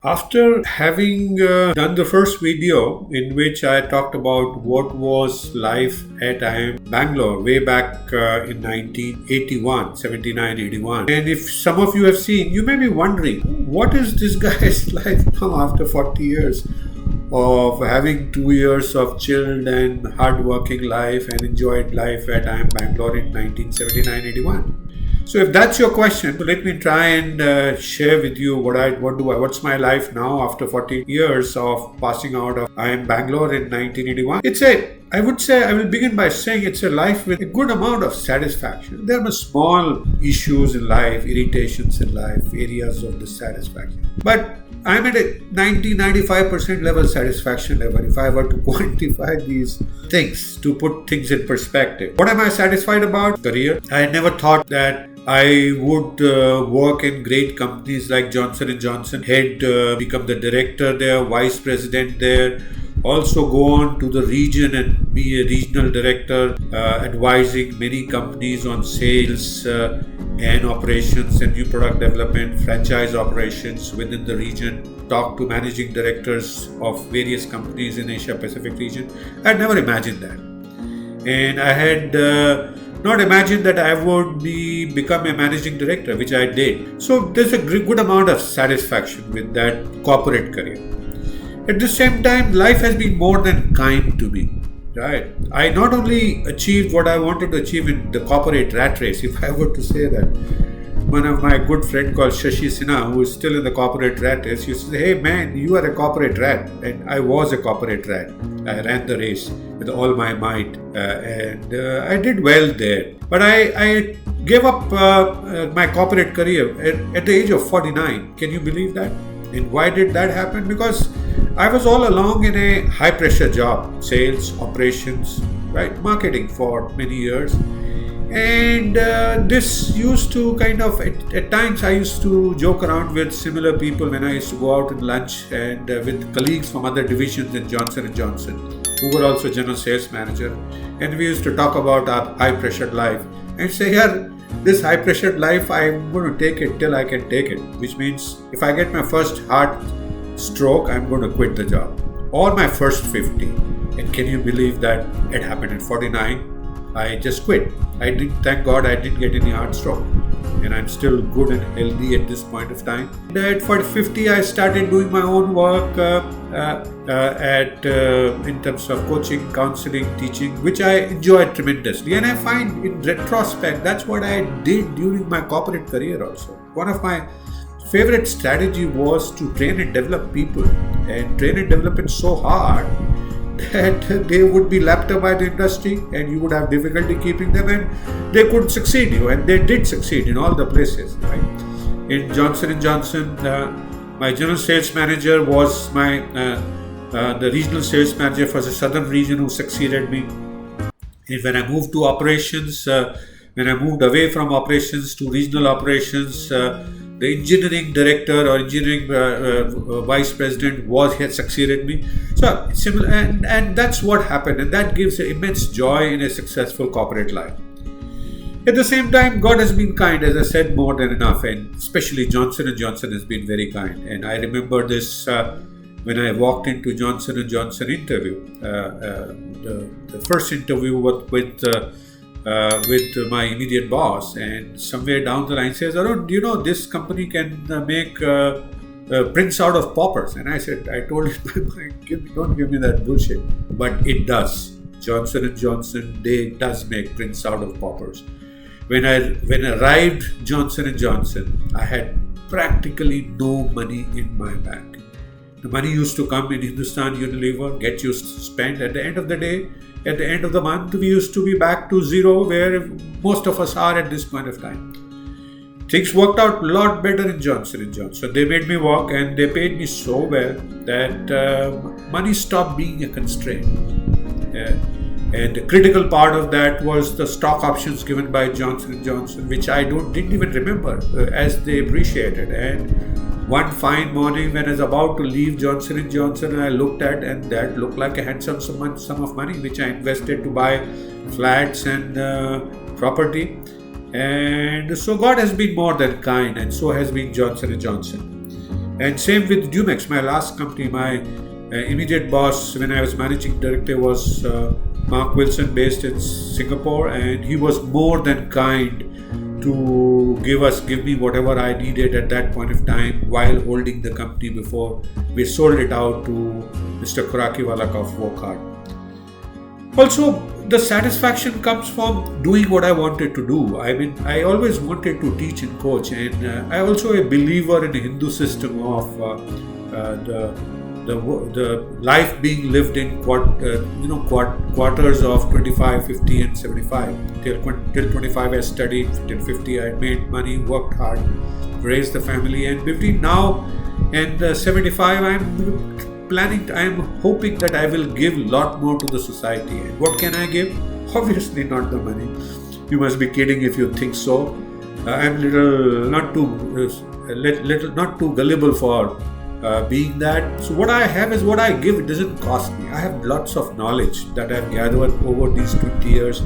After having done the first video in which I talked about what was life at IIM Bangalore way back in 1981, 79, 81. And if some of you have seen, you may be wondering, what is this guy's life now after 40 years of having 2 years of chilled and hard-working life and enjoyed life at IIM Bangalore in 1979, 81. So if that's your question, let me try and share with you what's my life now after 40 years of passing out of IIM Bangalore in 1981. I will begin by saying it's a life with a good amount of satisfaction. There are small issues in life, irritations in life, areas of dissatisfaction. But I'm at a 90-95% level satisfaction level if I were to quantify these things, to put things in perspective. What am I satisfied about? Career. I never thought that I would work in great companies like Johnson & Johnson, become the director there, vice president there, also go on to the region and be a regional director, advising many companies on sales and operations and new product development, franchise operations within the region, talk to managing directors of various companies in Asia Pacific region. I had never imagined that. And I had not imagined that I would become a managing director, which I did. So there's a good amount of satisfaction with that corporate career. At the same time, life has been more than kind to me. Right? I not only achieved what I wanted to achieve in the corporate rat race, if I were to say that. One of my good friend called Shashi Sinha, who is still in the corporate rat race, used to say, "Hey man, you are a corporate rat." And I was a corporate rat. I ran the race with all my might and I did well there. But I gave up my corporate career at the age of 49. Can you believe that? And why did that happen? Because I was all along in a high pressure job, sales, operations, right, marketing for many years. And this used to kind of, at times I used to joke around with similar people when I used to go out and lunch and with colleagues from other divisions in Johnson & Johnson, who were also general sales manager. And we used to talk about our high pressured life and say, "Here, this high pressured life, I'm going to take it till I can take it." Which means if I get my first heart stroke, I'm going to quit the job. Or my first 50. And can you believe that it happened at 49? I just quit. Thank God I didn't get any heart stroke. And I'm still good and healthy at this point of time. At 50, I started doing my own work in terms of coaching, counseling, teaching, which I enjoyed tremendously. And I find in retrospect, that's what I did during my corporate career also. One of my favorite strategy was to train and develop people, and train and develop it so hard that they would be lapped up by the industry and you would have difficulty keeping them, and they could succeed you, and they did succeed in all the places, right? In Johnson & Johnson, my general sales manager was the regional sales manager for the southern region who succeeded me. And when I moved to operations, when I moved away from operations to regional operations, the engineering director or engineering vice president had succeeded me. So similar, and that's what happened, and that gives immense joy in a successful corporate life. At the same time, God has been kind, as I said, more than enough, and especially Johnson & Johnson has been very kind. And I remember this when I walked into Johnson & Johnson interview, the first interview with my immediate boss, and somewhere down the line says, "Arun, do you know this company can make prints out of poppers?" And I told him, "Don't give me that bullshit." But it does. Johnson & Johnson, does make prints out of poppers. When I arrived Johnson & Johnson, I had practically no money in my bank. The money used to come in Hindustan Unilever, get you spent. At the end of the day, at the end of the month, we used to be back to zero, where most of us are at this point of time. Things worked out a lot better in Johnson & Johnson. They made me work, and they paid me so well that money stopped being a constraint. And the critical part of that was the stock options given by Johnson & Johnson, which I didn't even remember as they appreciated. And one fine morning when I was about to leave Johnson & Johnson, I looked at, and that looked like a handsome sum of money, which I invested to buy flats and property. And so God has been more than kind, and so has been Johnson & Johnson. And same with Dumex, my last company. My immediate boss when I was managing director was Mark Wilson, based in Singapore, and he was more than kind to give me whatever I needed at that point of time while holding the company before we sold it out to Mr. Kurakiwala of Wokhart. Also, the satisfaction comes from doing what I wanted to do. I mean, I always wanted to teach and coach, and I also a believer in the Hindu system of the life being lived in quarters of 25, 50 and 75. Till 25 I studied, till 50 I made money, worked hard, raised the family, and between now and 75 I'm hoping that I will give a lot more to the society. And what can I give? Obviously not the money. You must be kidding if you think so. I'm not too gullible for being that. So what I have is what I give. It doesn't cost me. I have lots of knowledge that I've gathered over these 20 years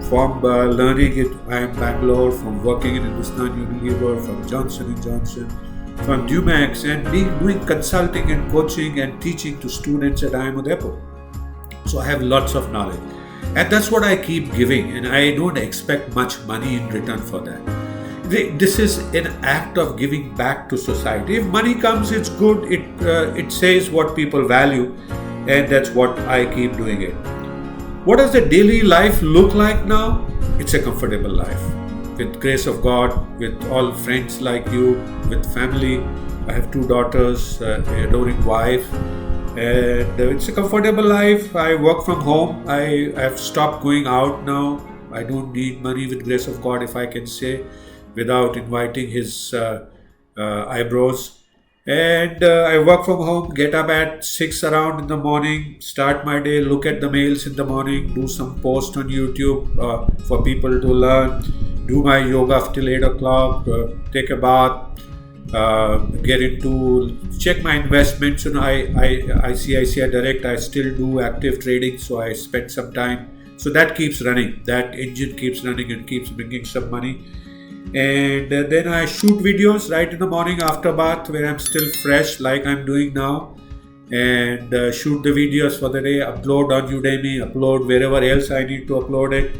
from learning at IIM Bangalore, from working in Hindustan Unilever, from Johnson & Johnson, from Dumex, and doing consulting and coaching and teaching to students at IIM Udaipur. So I have lots of knowledge, and that's what I keep giving, and I don't expect much money in return for that. This is an act of giving back to society. If money comes, it's good. It says what people value, and that's what I keep doing it. What does the daily life look like now? It's a comfortable life. With grace of God, with all friends like you, with family. I have 2 daughters, an adoring wife, and it's a comfortable life. I work from home. I have stopped going out now. I don't need money, with grace of God, if I can say, without inviting his eyebrows. And I work from home, get up at 6 around in the morning, start my day, look at the mails in the morning, do some posts on YouTube for people to learn, do my yoga till 8 o'clock, take a bath, check my investments. ICICI Direct, I still do active trading, so I spend some time. So that keeps running, that engine keeps running and keeps bringing some money. And then I shoot videos right in the morning after bath, where I'm still fresh like I'm doing now, and shoot the videos for the day, upload on Udemy, upload wherever else I need to upload it.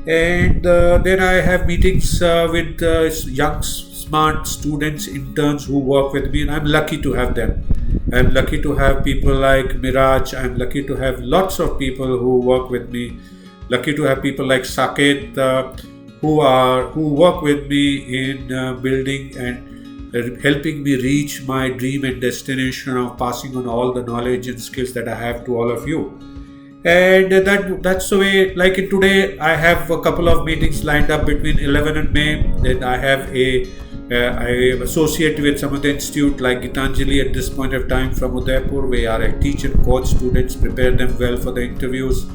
And then I have meetings with young smart students, interns who work with me, and I'm lucky to have them. I'm lucky to have people like Miraj. I'm lucky to have lots of people who work with me. Lucky to have people like Saket, who work with me in building and helping me reach my dream and destination of passing on all the knowledge and skills that I have to all of you. And that's the way. Like in today, I have a couple of meetings lined up between 11 and May. Then I have I am associated with some of the institute like Gitanjali at this point of time from Udaipur, where I teach and coach students, prepare them well for the interviews.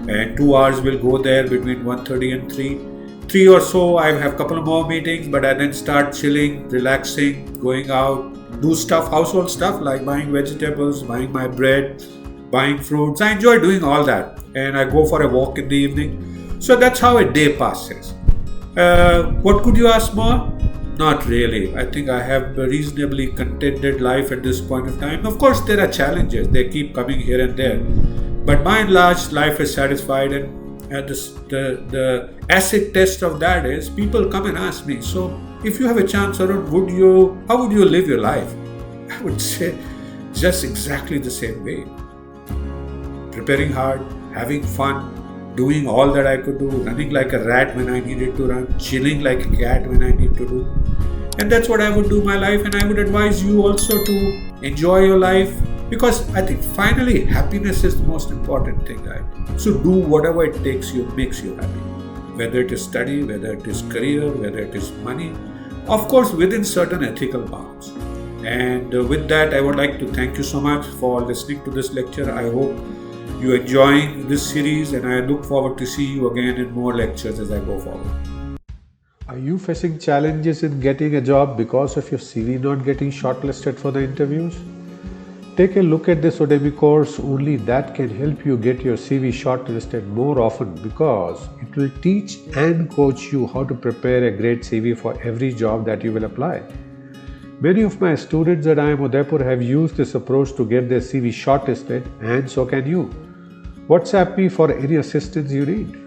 And 2 hours will go there between 1:30 and 3. 3 or so, I have a couple of more meetings, but I then start chilling, relaxing, going out, do stuff, household stuff like buying vegetables, buying my bread, buying fruits. I enjoy doing all that, and I go for a walk in the evening. So that's how a day passes. What could you ask more? Not really. I think I have a reasonably contented life at this point of time. Of course, there are challenges. They keep coming here and there. But by and large, life is satisfied, and the acid test of that is people come and ask me, so if you have a chance, Arun, how would you live your life? I would say just exactly the same way. Preparing hard, having fun, doing all that I could do, running like a rat when I needed to run, chilling like a cat when I need to do. And that's what I would do my life, and I would advise you also to enjoy your life, because I think finally happiness is the most important thing, right? So do whatever it makes you happy. Whether it is study, whether it is career, whether it is money, of course within certain ethical bounds. And with that, I would like to thank you so much for listening to this lecture. I hope you're enjoying this series, and I look forward to see you again in more lectures as I go forward. Are you facing challenges in getting a job because of your CV not getting shortlisted for the interviews? Take a look at this Udemy course. Only that can help you get your CV shortlisted more often, because it will teach and coach you how to prepare a great CV for every job that you will apply. Many of my students at IIM Udaipur have used this approach to get their CV shortlisted, and so can you. WhatsApp me for any assistance you need.